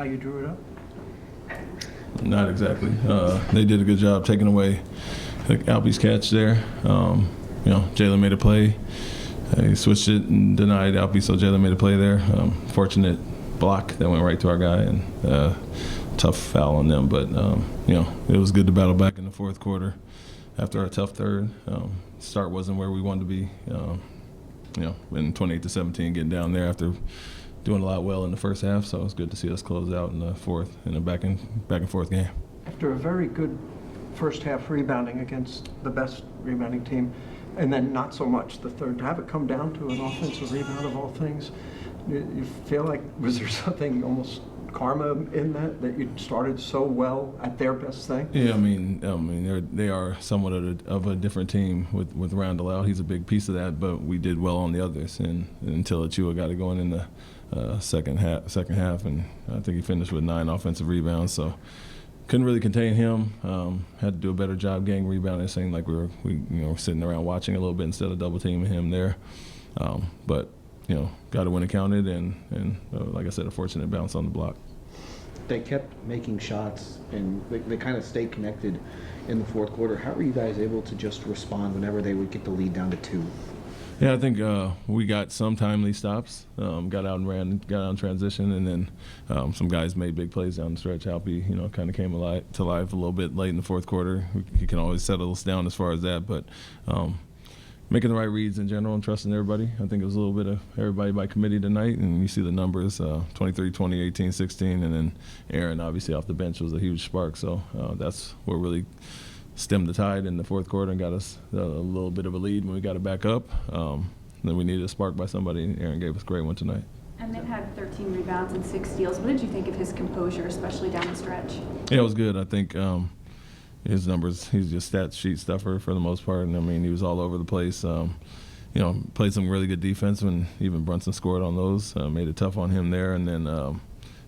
how you drew it up? Not exactly. They did a good job taking away Alpe's catch there. Jalen made a play. He switched it and denied Alpe, so Jalen made a play there. Fortunate block that went right to our guy, and tough foul on them. But, it was good to battle back in the fourth quarter after a tough third. Start wasn't where we wanted to be, in 28-17, getting down there after doing a lot well in the first half. So it's good to see us close out in the fourth in a back and forth game. After a very good first half rebounding against the best rebounding team, and then not so much the third, to have it come down to an offensive rebound of all things, you feel like, was there something almost karma in that you started so well at their best thing? Yeah, they are somewhat of a different team with Randall out. He's a big piece of that, but we did well on the others, and until Achua got it going in the second half, and I think he finished with 9 offensive rebounds, so couldn't really contain him. Had to do a better job getting rebounding. It seemed like we were sitting around watching a little bit instead of double teaming him there, but got to win it counted, and like I said, a fortunate bounce on the block. They kept making shots, and they kind of stayed connected in the fourth quarter. How were you guys able to just respond whenever they would get the lead down to 2? Yeah, I think we got some timely stops, got out in transition, and then some guys made big plays down the stretch. Alpe, kind of came to life a little bit late in the fourth quarter. He can always settle us down as far as that, but making the right reads in general and trusting everybody. I think it was a little bit of everybody by committee tonight, and you see the numbers, 23, 20, 18, 16, and then Aaron, obviously, off the bench was a huge spark. So that's what really stemmed the tide in the fourth quarter and got us a little bit of a lead when we got it back up. Then we needed a spark by somebody, and Aaron gave us a great one tonight. And they've had 13 rebounds and 6 steals. What did you think of his composure, especially down the stretch? Yeah, it was good. I think his numbers, he's just stat sheet stuffer for the most part. And, he was all over the place. Played some really good defense when even Brunson scored on those, made it tough on him there. And then,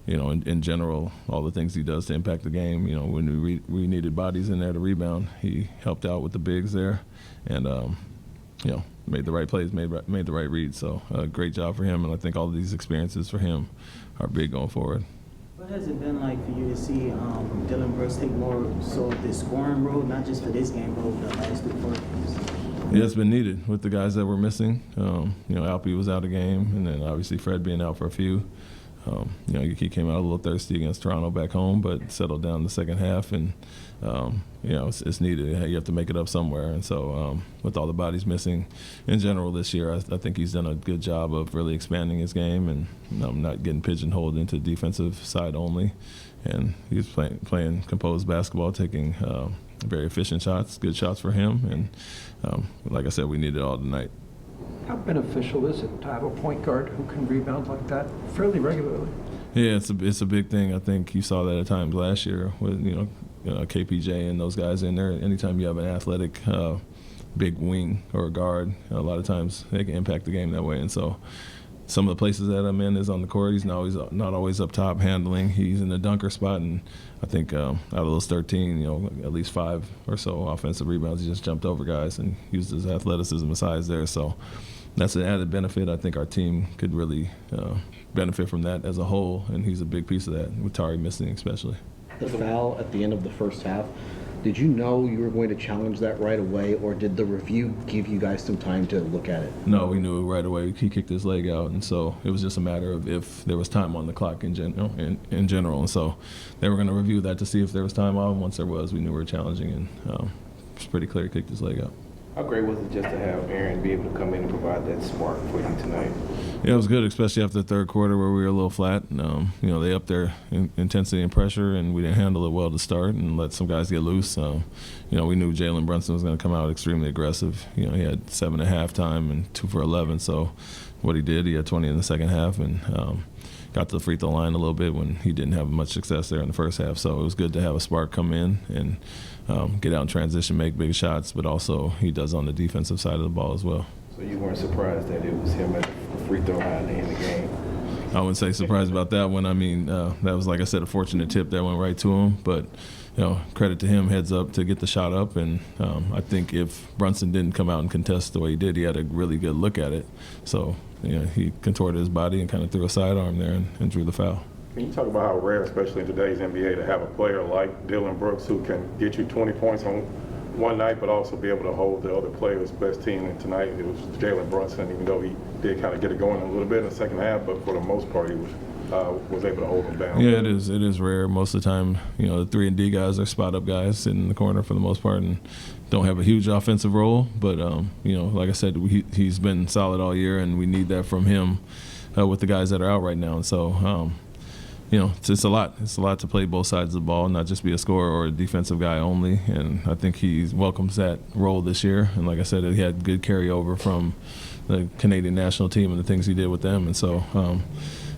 in general, all the things he does to impact the game. When we needed bodies in there to rebound, he helped out with the bigs there, and made the right plays, made the right reads. So great job for him, and I think all of these experiences for him are big going forward. What has it been like for you to see Dillon Brooks take more so of this scoring role, not just for this game, but over the last 3 games? Yeah, it's been needed with the guys that were missing. Alpe was out a game, and then obviously Fred being out for a few. He came out a little thirsty against Toronto back home, but settled down the second half, and it's needed. You have to make it up somewhere, and so with all the bodies missing in general this year, I think he's done a good job of really expanding his game and not getting pigeonholed into defensive side only. And he's playing composed basketball, taking very efficient shots, good shots for him, and like I said, we need it all tonight. How beneficial is it to have a point guard who can rebound like that fairly regularly? Yeah, it's a big thing. I think you saw that at times last year with KPJ and those guys in there. Anytime you have an athletic big wing or a guard, a lot of times they can impact the game that way. And so some of the places that I'm in is on the court. He's not always up top handling. He's in the dunker spot, and I think out of those 13, at least 5 or so offensive rebounds, he just jumped over guys and used his athleticism and size there. So that's an added benefit. I think our team could really benefit from that as a whole, and he's a big piece of that, with Tari missing especially. The foul at the end of the first half, did you know you were going to challenge that right away, or did the review give you guys some time to look at it? No, we knew it right away. He kicked his leg out, and so it was just a matter of if there was time on the clock in general. And so they were going to review that to see if there was time on. Once there was, we knew we were challenging, and it was pretty clear he kicked his leg out. How great was it just to have Aaron be able to come in and provide that spark for you tonight? Yeah, it was good, especially after the third quarter where we were a little flat. They upped their intensity and pressure, and we didn't handle it well to start and let some guys get loose. We knew Jalen Brunson was going to come out extremely aggressive. He had 7 at halftime and 2 for 11. So what he did, he had 20 in the second half, and got to the free throw line a little bit when he didn't have much success there in the first half. So it was good to have a spark come in and get out in transition, make big shots, but also he does on the defensive side of the ball as well. So you weren't surprised that it was him at the free throw line in the game? I wouldn't say surprised about that one. That was, like I said, a fortunate tip that went right to him. But, credit to him, heads up to get the shot up. And I think if Brunson didn't come out and contest the way he did, he had a really good look at it. So, he contorted his body and kind of threw a sidearm there and drew the foul. Can you talk about how rare, especially in today's NBA, to have a player like Dylan Brooks who can get you 20 points on one night, but also be able to hold the other player's best team? And tonight it was Jalen Brunson, even though he did kind of get it going a little bit in the second half, but for the most part he was able to hold them down. Yeah, it is. It is rare. Most of the time, you know, the 3 and D guys are spot up guys sitting in the corner for the most part and don't have a huge offensive role. But you know, like I said, he's been solid all year, and we need that from him with the guys that are out right now. And so, you know, it's a lot. It's a lot to play both sides of the ball, not just be a scorer or a defensive guy only. And I think he welcomes that role this year. And like I said, he had good carryover from the Canadian national team and the things he did with them. And so,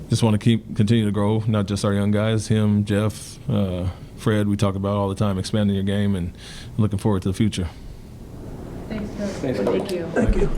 just want to continue to grow, not just our young guys, him, Jeff, Fred. We talk about all the time, expanding your game, and looking forward to the future. Thanks, Coach. Thanks, Coach. Thank you. Thank you.